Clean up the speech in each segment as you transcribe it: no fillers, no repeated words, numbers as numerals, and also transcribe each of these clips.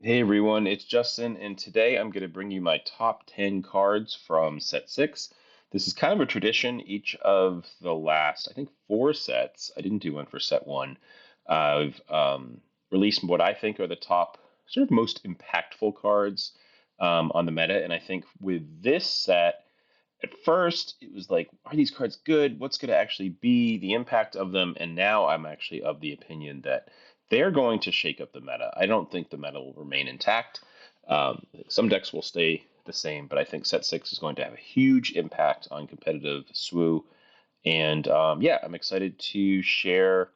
Hey everyone, it's Justin, and today I'm going to bring you my top 10 cards from set 6. This is kind of a tradition. Each of the last, I think, 4 sets, I didn't do one for set 1, I've released what I think are the top, sort of most impactful cards on the meta. And I think with this set, at first it was like, are these cards good? What's going to actually be the impact of them? And now I'm actually of the opinion that they're going to shake up the meta. I don't think the meta will remain intact. Some decks will stay the same, but I think set 6 is going to have a huge impact on competitive SWU. And yeah, I'm excited to share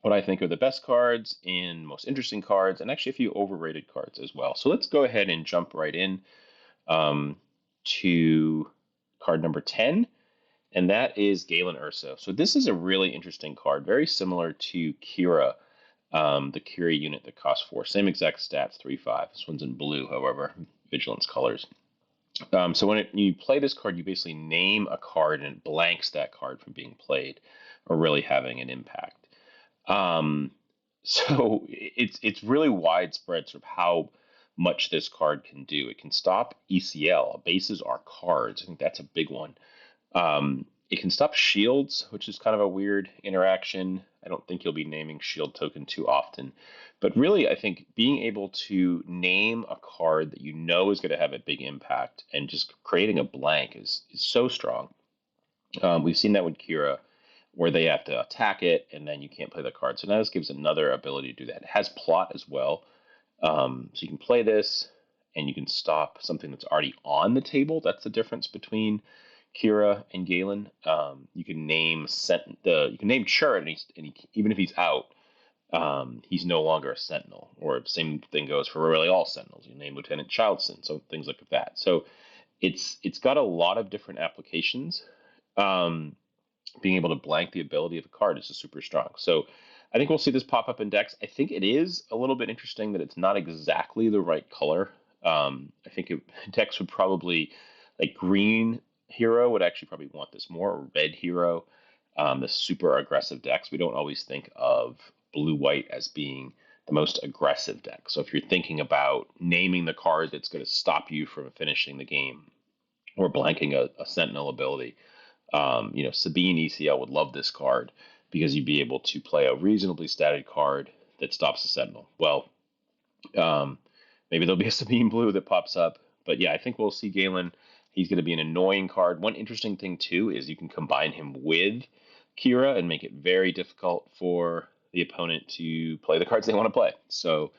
what I think are the best cards and most interesting cards, and actually a few overrated cards as well. So let's go ahead and jump right in um, to card number 10, and that is Galen Erso. So this is a really interesting card, very similar to Kira, the Kira unit that costs 4. Same exact stats, 3/5. This one's in blue, however, Vigilance colors. So when you play this card, you basically name a card and it blanks that card from being played or really having an impact. Um, so it's really widespread sort of how much this card can do. It can stop ECL. Bases are cards. I think that's a big one. It can stop shields, which is kind of a weird interaction. I don't think you'll be naming shield token too often. But really, I think being able to name a card that you know is going to have a big impact and just creating a blank is so strong. We've seen that with Kira, where they have to attack it and then you can't play the card. So now this gives another ability to do that. It has plot as well. So you can play this and you can stop something that's already on the table. That's the difference between Kira and Galen. You can name you can name Churret, and even if he's out, he's no longer a Sentinel. Or same thing goes for really all Sentinels. You name Lieutenant Childson, so things like that. So it's got a lot of different applications. Um, Being able to blank the ability of a card is just super strong. So I think we'll see this pop up in decks. I think it is a little bit interesting that it's not exactly the right color. I think decks would probably, like, green hero would actually probably want this more, or red hero. The super aggressive decks. We don't always think of blue white as being the most aggressive deck. So if you're thinking about naming the card that's going to stop you from finishing the game or blanking a Sentinel ability, Sabine ECL would love this card because you'd be able to play a reasonably statted card that stops the Sentinel. Well, um, maybe there'll be a Sabine Blue that pops up, but yeah, I think we'll see Galen. He's going to be an annoying card. One interesting thing too is you can combine him with Kira and make it very difficult for the opponent to play the cards they want to play. So,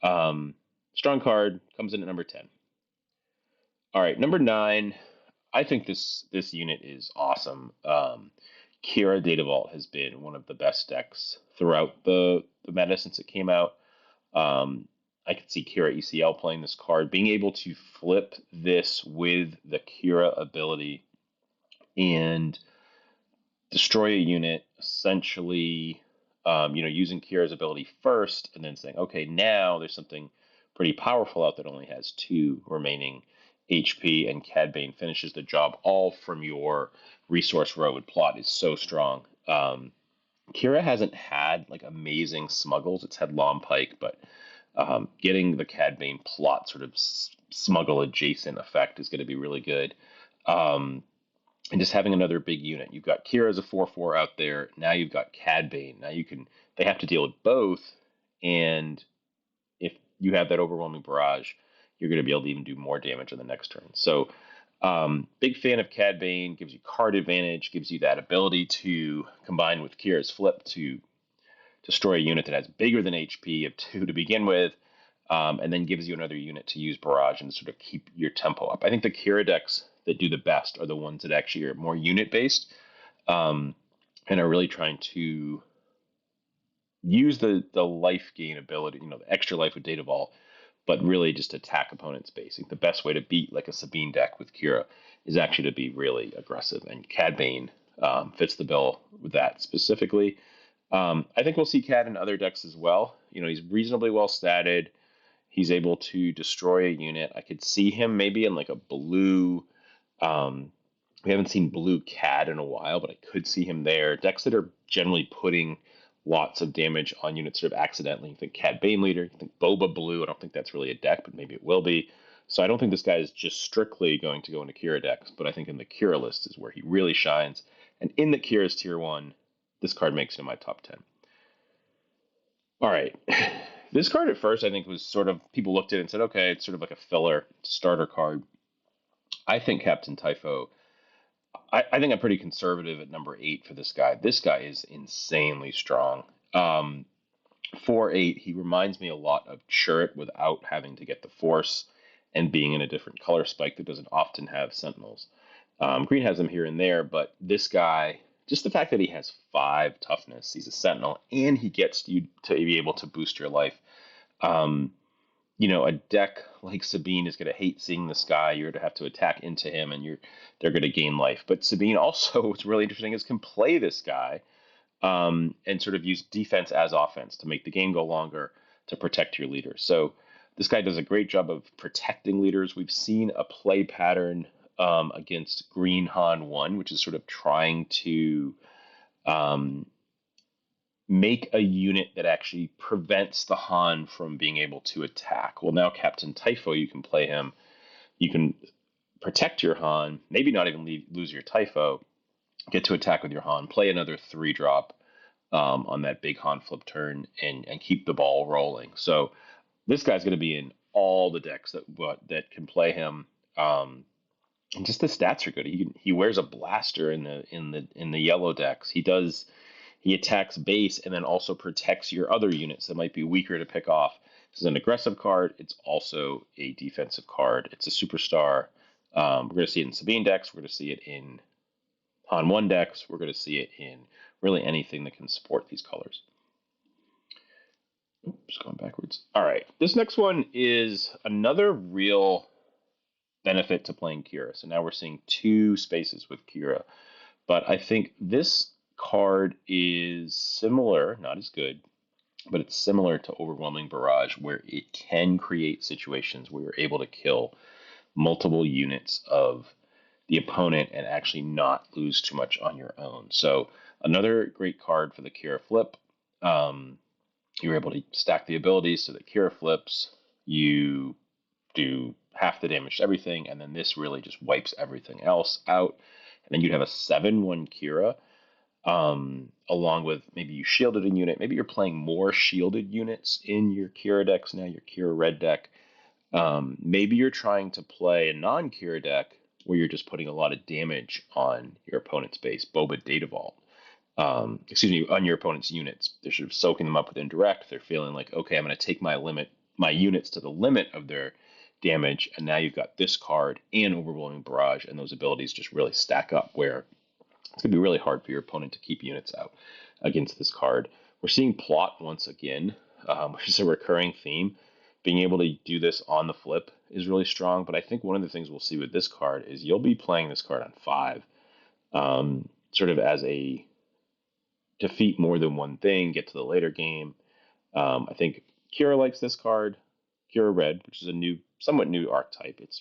um, strong card comes in at number 10. All right, number 9. I think this unit is awesome. Kira Data Vault has been one of the best decks throughout the meta since it came out. Um, I could see Kira ECL playing this card, being able to flip this with the Kira ability and destroy a unit, essentially, using Kira's ability first, and then saying, okay, now there's something pretty powerful out that only has 2 remaining HP, and Cad Bane finishes the job all from your resource row. And plot is so strong. Kira hasn't had like amazing smuggles. It's had Long Pike, but getting the Cad Bane plot sort of smuggle adjacent effect is going to be really good. Um, and just having another big unit. You've got Kira as a 4/4 out there. Now you've got Cad Bane. Now they have to deal with both. And if you have that overwhelming barrage, you're going to be able to even do more damage on the next turn. So, big fan of Cad Bane. Gives you card advantage, gives you that ability to combine with Kira's flip to destroy a unit that has bigger than HP of 2 to begin with, and then gives you another unit to use barrage and sort of keep your tempo up. I think the Kira decks that do the best are the ones that actually are more unit based, um, and are really trying to use the life gain ability, the extra life with Data Vault, but really just attack opponent's base. I think the best way to beat like a Sabine deck with Kira is actually to be really aggressive, and Cad Bane fits the bill with that specifically. I think we'll see Cad in other decks as well. He's reasonably well statted. He's able to destroy a unit. I could see him maybe in like a blue. We haven't seen blue Cad in a while, but I could see him there. Decks that are generally putting lots of damage on units sort of accidentally. You think Cad Bane leader, you think Boba Blue. I don't think that's really a deck, but maybe it will be. So I don't think this guy is just strictly going to go into Kira decks, but I think in the Kira list is where he really shines. And in the Kira's tier 1, this card makes it in my top 10. All right. This card at first, I think, was sort of, people looked at it and said, okay, it's sort of like a filler starter card. I think Captain Typho, I think I'm pretty conservative at number 8 for this guy. This guy is insanely strong. 4/8, he reminds me a lot of Churret without having to get the Force and being in a different color spike that doesn't often have Sentinels. Green has them here and there, but this guy, just the fact that he has 5 toughness, he's a Sentinel, and he gets you to be able to boost your life. Um, a deck like Sabine is going to hate seeing this guy. You're going to have to attack into him, and they're going to gain life. But Sabine also, what's really interesting is can play this guy and sort of use defense as offense to make the game go longer to protect your leader. So this guy does a great job of protecting leaders. We've seen a play pattern against Green Han 1, which is sort of trying to um, make a unit that actually prevents the Han from being able to attack. Well, now Captain Typho, you can play him. You can protect your Han, maybe not even lose your Typho, get to attack with your Han, play another 3-drop on that big Han flip turn, and keep the ball rolling. So this guy's going to be in all the decks that can play him. And just the stats are good. He wears a blaster in the yellow decks. He attacks base and then also protects your other units that might be weaker to pick off. This is an aggressive card. It's also a defensive card. It's a superstar. We're going to see it in Sabine decks. We're going to see it in Han 1 decks. We're going to see it in really anything that can support these colors. Oops, going backwards. All right. This next one is another real benefit to playing Kira. So now we're seeing 2 spaces with Kira. But I think this card is similar, not as good, but it's similar to Overwhelming Barrage, where it can create situations where you're able to kill multiple units of the opponent and actually not lose too much on your own. So another great card for the Kira flip. You're able to stack the abilities so that Kira flips, you do half the damage to everything, and then this really just wipes everything else out. And then you'd have a 7/1 Kira, along with maybe you shielded a unit. Maybe you're playing more shielded units in your Kira decks now, your Kira red deck. Maybe you're trying to play a non-Kira deck where you're just putting a lot of damage on your opponent's base, Boba Data Vault. On your opponent's units. They're sort of soaking them up with indirect. They're feeling like, okay, I'm going to take my units to the limit of their damage, and now you've got this card and Overwhelming Barrage, and those abilities just really stack up where it's going to be really hard for your opponent to keep units out against this card. We're seeing plot once again, which is a recurring theme. Being able to do this on the flip is really strong, but I think one of the things we'll see with this card is you'll be playing this card on 5, sort of as a defeat more than one thing, get to the later game. I think Kira likes this card, Kira Red, which is a somewhat new archetype. It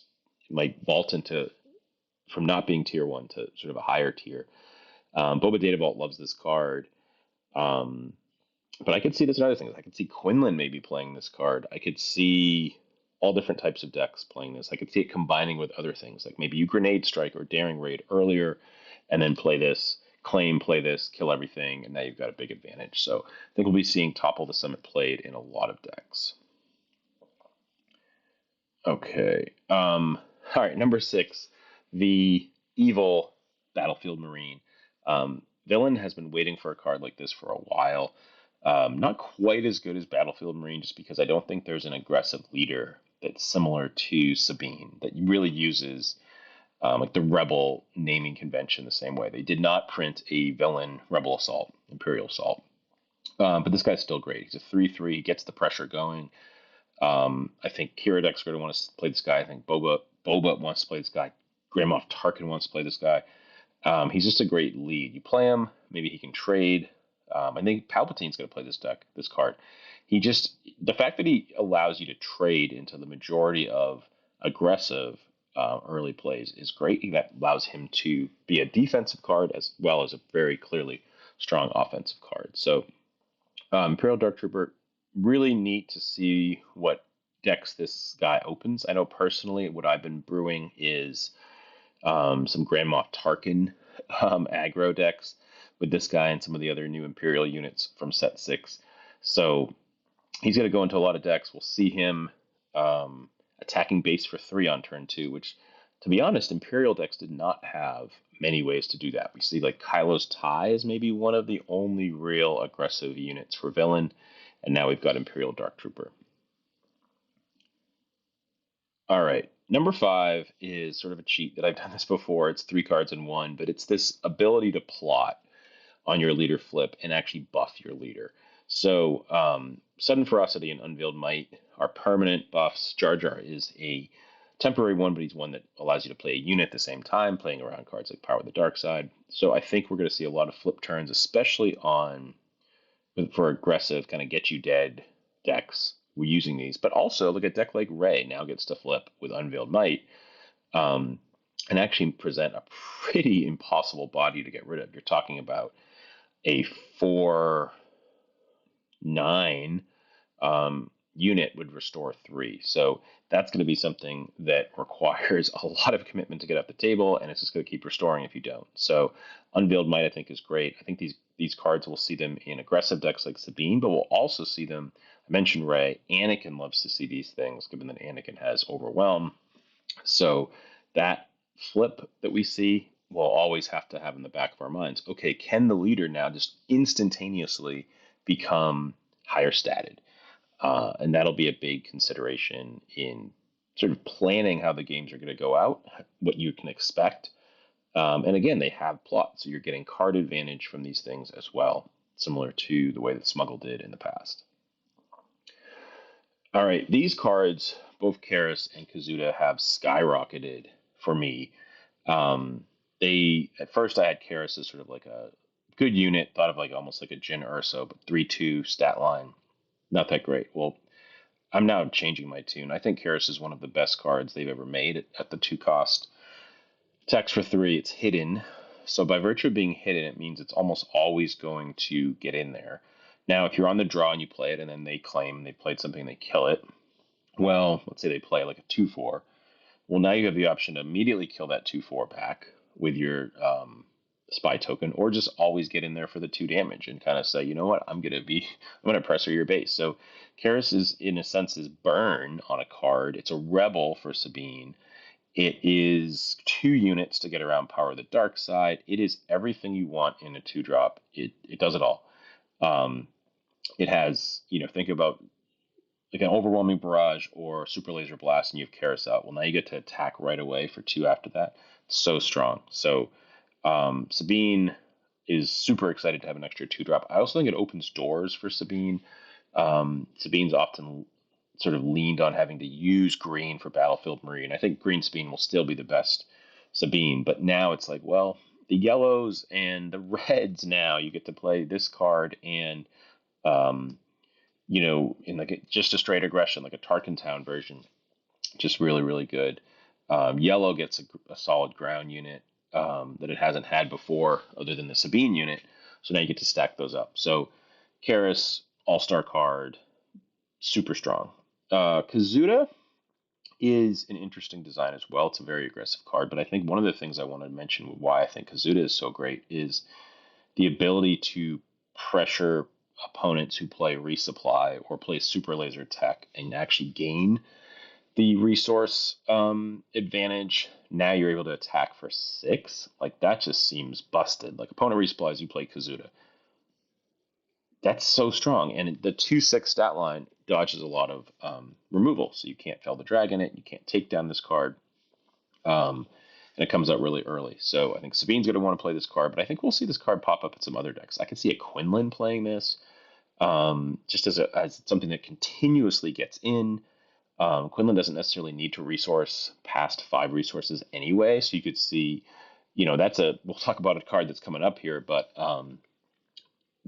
might vault into from not being tier 1 to sort of a higher tier. Boba Data Vault loves this card. But I could see this in other things. I could see Quinlan maybe playing this card. I could see all different types of decks playing this. I could see it combining with other things, like maybe you Grenade Strike or Daring Raid earlier, and then play this, play this, kill everything, and now you've got a big advantage. So I think we'll be seeing Topple the Summit played in a lot of decks. Okay. All right, number 6, the evil Battlefield Marine. Villain has been waiting for a card like this for a while. Not quite as good as Battlefield Marine, just because I don't think there's an aggressive leader that's similar to Sabine that really uses like the Rebel naming convention the same way. They did not print a villain Rebel Assault, Imperial Assault. But this guy's still great. He's a 3/3. He gets the pressure going. I think Kira deck's going to want to play this guy. I think Boba wants to play this guy. Grand Moff Tarkin wants to play this guy. He's just a great lead. You play him, maybe he can trade. I think Palpatine's going to play this card. The fact that he allows you to trade into the majority of aggressive early plays is great. That allows him to be a defensive card as well as a very clearly strong offensive card. So Imperial Dark Trooper, really neat to see what decks this guy opens. I know personally what I've been brewing is some Grand Moff Tarkin aggro decks with this guy and some of the other new Imperial units from set six. So he's going to go into a lot of decks. We'll see him attacking base for three on turn two, which, to be honest, Imperial decks did not have many ways to do that. We see like Kylo's Tie is maybe one of the only real aggressive units for villain, and now we've got Imperial Dark Trooper. All right. Number five is sort of a cheat that I've done this before. It's three cards in one, but it's this ability to plot on your leader flip and actually buff your leader. So, Sudden Ferocity and Unveiled Might are permanent buffs. Jar Jar is a temporary one, but he's one that allows you to play a unit at the same time, playing around cards like Power of the Dark Side. So I think we're going to see a lot of flip turns, especially on for aggressive kind of get you dead decks. We're using these, but also look at deck like Ray now gets to flip with Unveiled Might, um, and actually present a pretty impossible body to get rid of. You're talking about a 4/9 unit would restore three. So that's going to be something that requires a lot of commitment to get up the table, and it's just going to keep restoring if you don't. So Unveiled Might, I think, is great. I think these cards will see them in aggressive decks like Sabine, but we'll also see them. I mentioned Ray. Anakin loves to see these things, given that Anakin has Overwhelm. So that flip that we see, we'll always have to have in the back of our minds. Okay, can the leader now just instantaneously become higher statted? And that'll be a big consideration in sort of planning how the games are going to go out, what you can expect. And again, they have plots, so you're getting card advantage from these things as well, similar to the way that Smuggle did in the past. All right, these cards, both Karis and Kazuda, have skyrocketed for me. They at first I had Karis as sort of like a good unit, thought of like almost like a Jin Urso, but 3/2 stat line, not that great. Well, I'm now changing my tune. I think Karis is one of the best cards they've ever made at the two cost. Attacks for three, it's hidden. So by virtue of being hidden, it means it's almost always going to get in there. Now, if you're on the draw and you play it and then they claim they played something, they kill it. Well, let's say they play like a 2/4. Well, now you have the option to immediately kill that 2/4 back with your spy token, or just always get in there for the 2 damage and kind of say, you know what, I'm gonna pressure your base. So Karis is in a sense is burn on a card. It's a rebel for Sabine. It is 2 units to get around Power of the Dark Side. It is everything you want in a 2 drop. It does it all. Um, it has, think about like an Overwhelming Barrage or Super Laser Blast, and you have Karis out. Well, now you get to attack right away for 2 after that. It's so strong. So Sabine is super excited to have an extra 2 drop. I also think it opens doors for Sabine. Sabine's often sort of leaned on having to use green for Battlefield Marine. I think green Sabine will still be the best Sabine, but now it's like, well, the yellows and the reds now you get to play this card and um, in like just a straight aggression, like a Tarkin Town version, just really, really good. Yellow gets a solid ground unit that it hasn't had before, other than the Sabine unit. So now you get to stack those up. So Karis, all-star card, super strong. Kazuda is an interesting design as well. It's a very aggressive card, but I think one of the things I wanted to mention why I think Kazuda is so great is the ability to pressure opponents who play resupply or play super laser tech and actually gain the resource advantage. Now you're able to attack for 6. Like that just seems busted. Like opponent resupplies, you play Kazuda. That's so strong, and the 2/6 stat line dodges a lot of removal, so you can't fail the dragon it, you can't take down this card, and it comes out really early. So I think Sabine's going to want to play this card, but I think we'll see this card pop up in some other decks. I could see a Quinlan playing this, just as something that continuously gets in. Quinlan doesn't necessarily need to resource past 5 resources anyway, so you could see, we'll talk about a card that's coming up here, but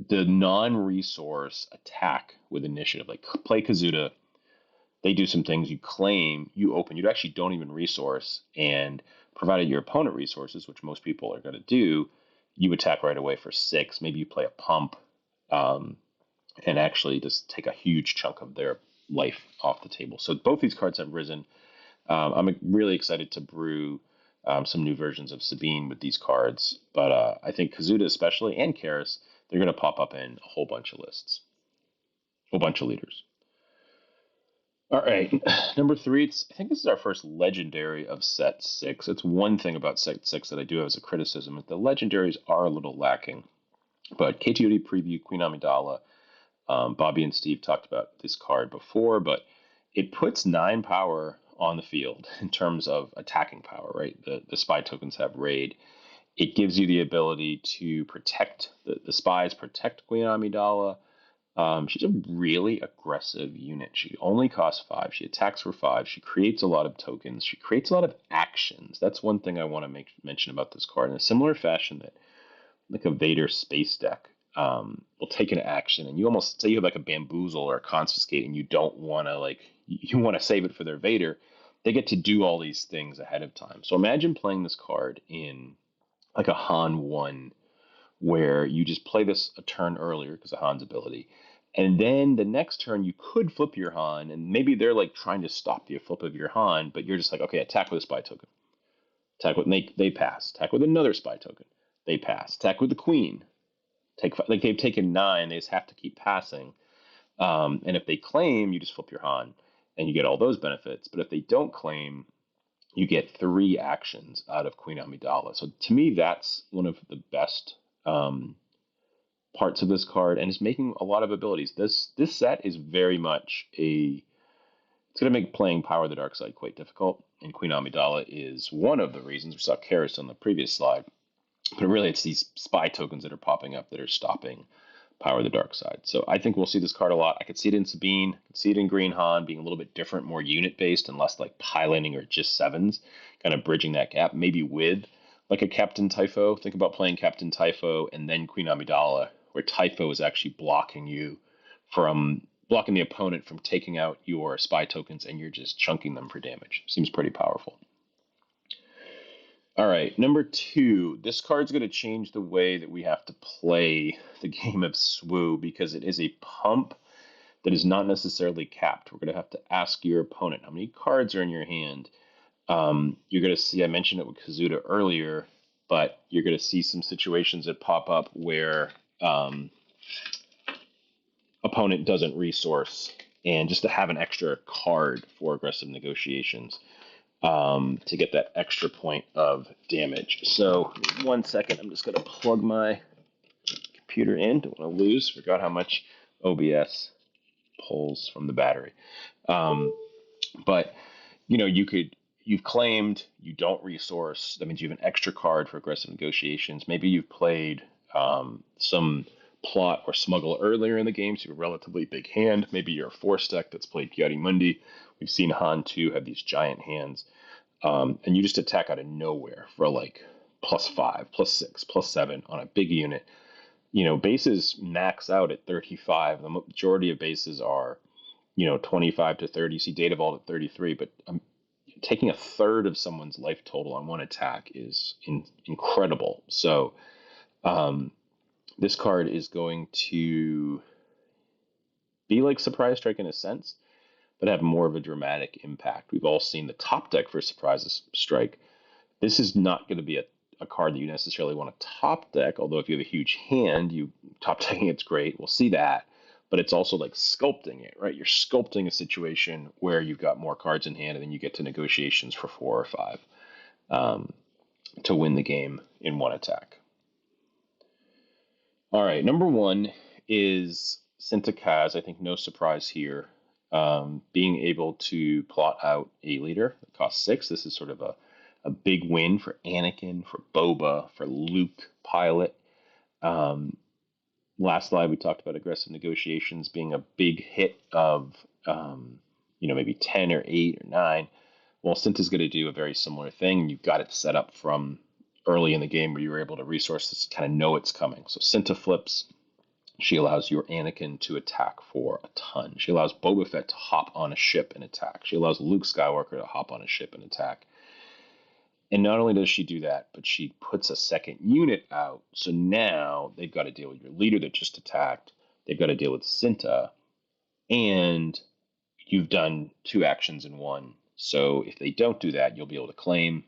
the non-resource attack with initiative, like play Kazuda, they do some things, you claim, you open, you actually don't even resource, and provided your opponent resources, which most people are going to do, you attack right away for 6. Maybe you play a pump, and actually just take a huge chunk of their life off the table. So both these cards have risen. I'm really excited to brew some new versions of Sabine with these cards, but I think Kazuda especially and Karis, they're going to pop up in a whole bunch of lists, a whole bunch of leaders. All right, number three. I think this is our first legendary of set six. It's one thing about set six that I do have as a criticism is the legendaries are a little lacking. But KTOD preview Queen Amidala. Bobby and Steve talked about this card before, but it puts 9 power on the field in terms of attacking power, right? The spy tokens have raid. It gives you the ability to protect the spies, protect Queen Amidala. She's a really aggressive unit. She only costs 5. She attacks for 5. She creates a lot of tokens. She creates a lot of actions. That's one thing I want to mention about this card. In a similar fashion that like a Vader space deck will take an action, and you almost say you have like a bamboozle or a confiscate, and you don't want to you want to save it for their Vader. They get to do all these things ahead of time. So imagine playing this card in like a Han 1 where you just play this a turn earlier because of Han's ability. And then the next turn you could flip your Han, and maybe they're like trying to stop the flip of your Han, but you're just like, okay, attack with a spy token. Attack with they pass. Attack with another spy token. They pass. Attack with the queen. Take like they've taken 9. They just have to keep passing. And if they claim, you just flip your Han, and you get all those benefits. But if they don't claim, you get 3 actions out of Queen Amidala. So to me, that's one of the best parts of this card, and is making a lot of abilities. This set is very much a it's going to make playing Power of the Dark Side quite difficult, and Queen Amidala is one of the reasons. We saw Karis on the previous slide, but really it's these spy tokens that are popping up that are stopping Power of the Dark Side. So I think we'll see this card a lot. I could see it in Sabine, I could see it in Green Han being a little bit different, more unit based and less like piloting or just sevens, kind of bridging that gap, maybe with like a Captain Typho. Think about playing Captain Typho and then Queen Amidala, where Typho is actually blocking the opponent from taking out your spy tokens, and you're just chunking them for damage. Seems pretty powerful. All right, number 2. This card's going to change the way that we have to play the game of SWU because it is a pump that is not necessarily capped. We're going to have to ask your opponent how many cards are in your hand. You're going to see, I mentioned it with Kazuda earlier, but you're going to see some situations that pop up where opponent doesn't resource, and just to have an extra card for aggressive negotiations to get that extra point of damage. So 1 second, I'm just going to plug my computer in. Don't want to lose. Forgot how much OBS pulls from the battery. But you've claimed you don't resource. That means you have an extra card for aggressive negotiations. Maybe you've played some plot or smuggle earlier in the game, so you have a relatively big hand. Maybe you're a force deck that's played Piatti Mundi. We've seen Han 2 have these giant hands. And you just attack out of nowhere for like +5, +6, +7 on a big unit. Bases max out at 35. The majority of bases are, 25 to 30. You see Data Vault at 33, but taking a third of someone's life total on one attack is incredible. So this card is going to be like Surprise Strike in a sense, but have more of a dramatic impact. We've all seen the top deck for Surprise Strike. This is not going to be a card that you necessarily want to top deck, although if you have a huge hand, you top decking it's great. We'll see that. But it's also like sculpting it, right? You're sculpting a situation where you've got more cards in hand, and then you get to negotiations for 4 or 5 to win the game in one attack. All right, number 1 is Sinta-Kaz. I think no surprise here. Being able to plot out a leader that costs 6. This is sort of a big win for Anakin, for Boba, for Luke, Pilot. Last slide, we talked about aggressive negotiations being a big hit of, maybe 10 or 8 or 9. Well, Cinta's going to do a very similar thing. You've got it set up from early in the game where you were able to resource this, kind of know it's coming. So Cinta flips. She allows your Anakin to attack for a ton. She allows Boba Fett to hop on a ship and attack. She allows Luke Skywalker to hop on a ship and attack. And not only does she do that, but she puts a second unit out. So now they've got to deal with your leader that just attacked. they've got to deal with Cinta, and you've done two actions in one. So if they don't do that, you'll be able to claim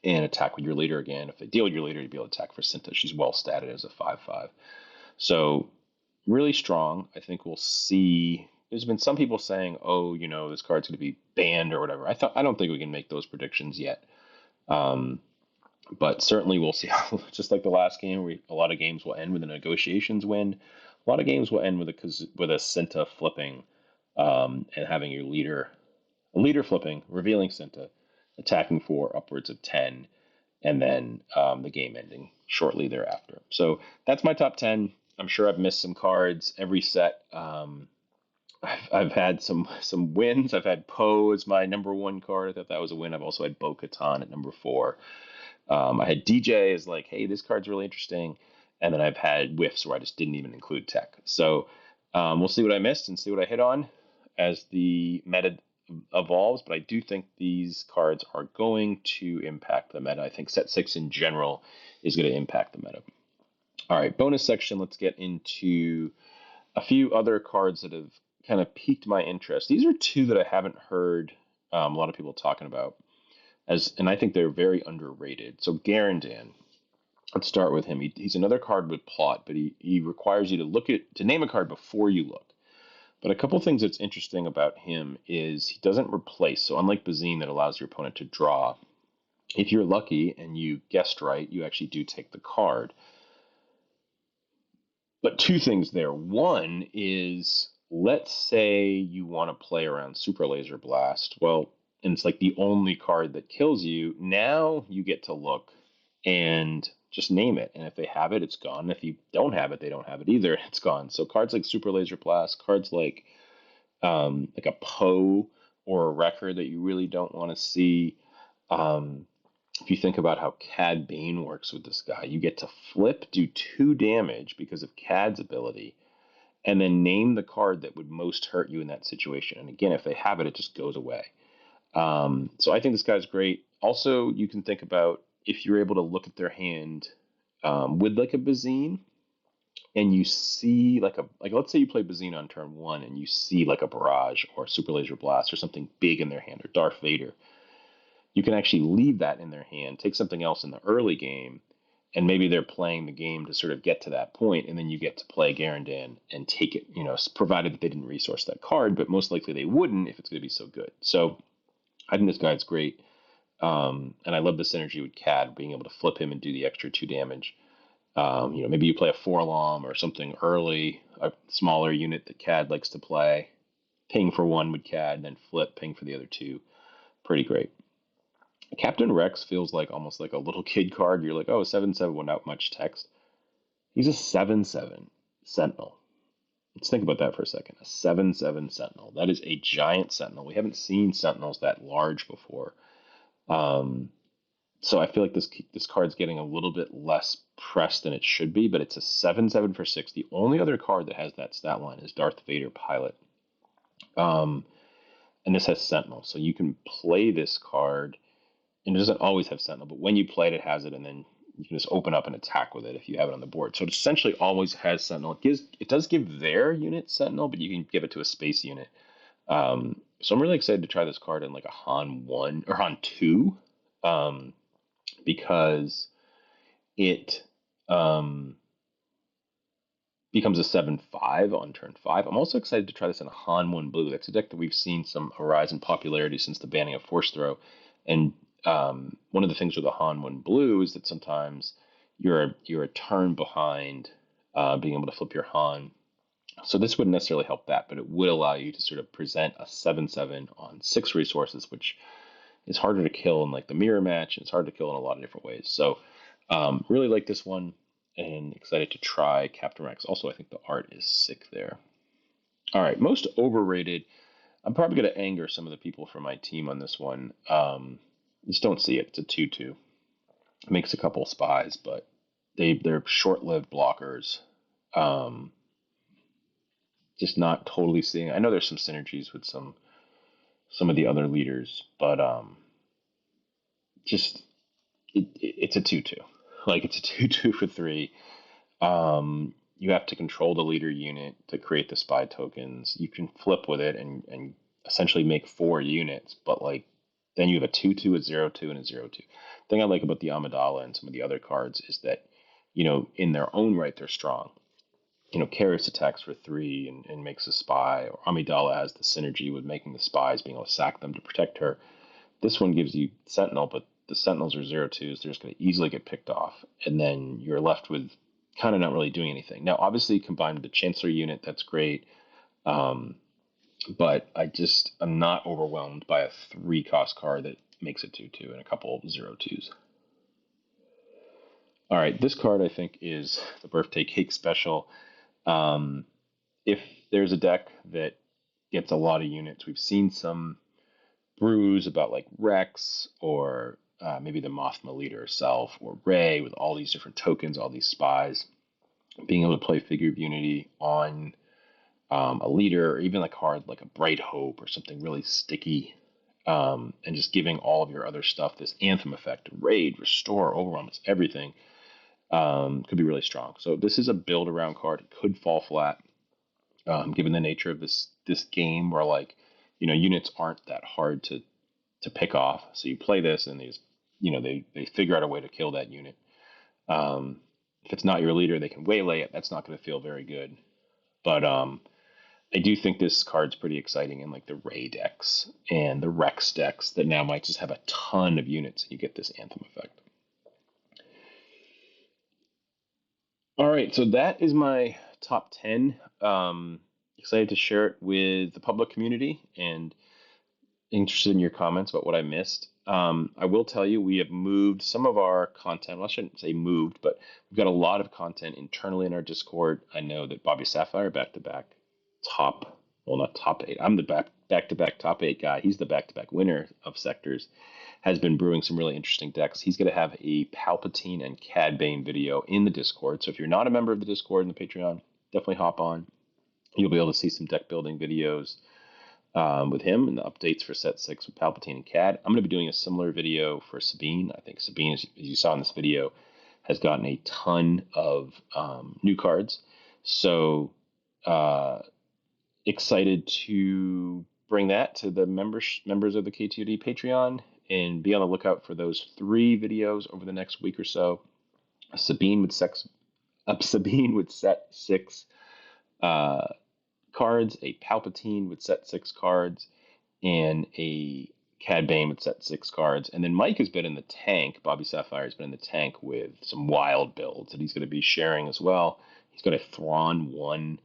and attack with your leader again. If they deal with your leader, you'll be able to attack for Cinta. She's well statted as a 5/5. So really strong. I think we'll see. There's been some people saying, "Oh, this card's going to be banned or whatever." I don't think we can make those predictions yet. Um, but certainly we'll see. Just like the last game, a lot of games will end with a negotiations win. A lot of games will end with a Cinta flipping, and having your leader flipping, revealing Cinta, attacking for upwards of 10, and then the game ending shortly thereafter. So that's my top 10. I'm sure I've missed some cards every set. I've had some wins. I've had Poe as my number one card. I thought that was a win. I've also had Bo Katan at number 4. I had DJ as like, hey, this card's really interesting. And then I've had whiffs where I just didn't even include tech. So we'll see what I missed and see what I hit on as the meta evolves. But I do think these cards are going to impact the meta. I think set 6 in general is going to impact the meta. All right, bonus section. Let's get into a few other cards that have kind of piqued my interest. These are two that I haven't heard a lot of people talking about, and I think they're very underrated. So Garandan, let's start with him. He's another card with plot, but he requires you to name a card before you look. But a couple things that's interesting about him is he doesn't replace. So unlike Bazine that allows your opponent to draw, if you're lucky and you guessed right, you actually do take the card. But two things there. One is, let's say you want to play around Super Laser Blast. Well, and it's like the only card that kills you. Now you get to look and just name it. And if they have it, it's gone. If you don't have it, they don't have it either. It's gone. So cards like Super Laser Blast, cards like a Poe or a Wrecker that you really don't want to see. If you think about how Cad Bane works with this guy, you get to flip, do 2 damage because of Cad's ability, and then name the card that would most hurt you in that situation. And again, if they have it, it just goes away. So I think this guy's great. Also, you can think about if you're able to look at their hand with like a Bazine, and you see like let's say you play Bazine on turn 1 and you see like a Barrage or Super Laser Blast or something big in their hand or Darth Vader. You can actually leave that in their hand, take something else in the early game, and maybe they're playing the game to sort of get to that point, and then you get to play Garandan and take it, provided that they didn't resource that card, but most likely they wouldn't if it's going to be so good. So I think this guy's great, and I love the synergy with Cad, being able to flip him and do the extra 2 damage. Maybe you play a Forlom or something early, a smaller unit that Cad likes to play, ping for 1 with Cad, then flip, ping for the other 2. Pretty great. Captain Rex feels like almost like a little kid card. You're like, oh, 7/7 without much text. He's a 7/7 Sentinel. Let's think about that for a second. A 7/7 Sentinel. That is a giant Sentinel. We haven't seen Sentinels that large before. So I feel like this card's getting a little bit less press than it should be, but it's a 7/7 for 6. The only other card that has that stat line is Darth Vader Pilot. And this has Sentinel. So you can play this card, and it doesn't always have Sentinel, but when you play it, it has it, and then you can just open up and attack with it if you have it on the board. So it essentially always has Sentinel. It does give their unit Sentinel, but you can give it to a space unit. So I'm really excited to try this card in like a Han 1 or Han 2, because it becomes a 7/5 on turn 5. I'm also excited to try this in a Han 1 blue. That's a deck that we've seen some rise in popularity since the banning of Force Throw. And one of the things with the Han 1 blue is that sometimes you're a turn behind being able to flip your Han. So this wouldn't necessarily help that, but it would allow you to sort of present a 7/7 on 6 resources, which is harder to kill in like the mirror match, and it's hard to kill in a lot of different ways. So really like this one, and excited to try Captain Rex. Also, I think the art is sick there. All right, most overrated. I'm probably going to anger some of the people from my team on this one. Just don't see it. It's a 2/2. It makes a couple spies, but they're short-lived blockers. Just not totally seeing. I know there's some synergies with some of the other leaders, but it's a 2/2. Like it's a 2/2 for 3. you have to control the leader unit to create the spy tokens. You can flip with it and essentially make 4 units, but like then you have a 2/2, a 0/2, and a 0/2. Thing I like about the Amidala and some of the other cards is that, in their own right, they're strong. Karis attacks for 3 and makes a spy, or Amidala has the synergy with making the spies, being able to sack them to protect her. This one gives you Sentinel, but the Sentinels are 0/2s. They're just going to easily get picked off, and then you're left with kind of not really doing anything. Now, obviously, combined with the Chancellor unit, that's great. Um, but I'm not overwhelmed by a 3 cost card that makes it 2/2 and a couple of 0/2s. All right, this card I think is the birthday cake special. Um, if there's a deck that gets a lot of units, we've seen some brews about like Rex or maybe the Mothma leader herself or Ray with all these different tokens, all these spies, being able to play Figure of Unity on a leader, or even like hard like a Bright Hope or something really sticky, and just giving all of your other stuff this Anthem effect, Raid, Restore, Overwhelm, it's everything, could be really strong. So this is a build around card. It could fall flat, given the nature of this game, where like units aren't that hard to pick off. So you play this, and they figure out a way to kill that unit. If it's not your leader, they can waylay it. That's not going to feel very good. But I do think this card's pretty exciting in like the Ray decks and the Rex decks that now might just have a ton of units, and you get this Anthem effect. All right, so that is my top 10. Excited to share it with the public community and interested in your comments about what I missed. I will tell you, we have moved some of our content. Well, I shouldn't say moved, but we've got a lot of content internally in our Discord. I know that Bobby Sapphire, back to back top, well, not top 8. I'm the back to back top 8 guy. He's the back to back winner of sectors. Has been brewing some really interesting decks. He's going to have a Palpatine and Cad Bane video in the Discord. So if you're not a member of the Discord and the Patreon, definitely hop on. You'll be able to see some deck building videos with him and the updates for set 6 with Palpatine and Cad. I'm going to be doing a similar video for Sabine. I think Sabine, as you saw in this video, has gotten a ton of new cards. So excited to bring that to the members of the KTOD Patreon, and be on the lookout for those 3 videos over the next week or so. Sabine with set 6 cards, a Palpatine with set 6 cards, and a Cad Bane with set 6 cards. And then Mike has been in the tank. Bobby Sapphire has been in the tank with some wild builds that he's going to be sharing as well. He's got a Thrawn 1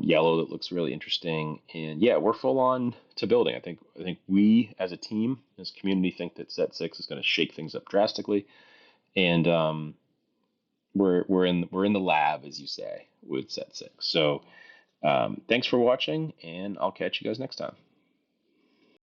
yellow that looks really interesting. And yeah, we're full on to building. I think we as a team, as a community, think that set 6 is going to shake things up drastically. And we're in the lab, as you say, with set 6. So thanks for watching, and I'll catch you guys next time.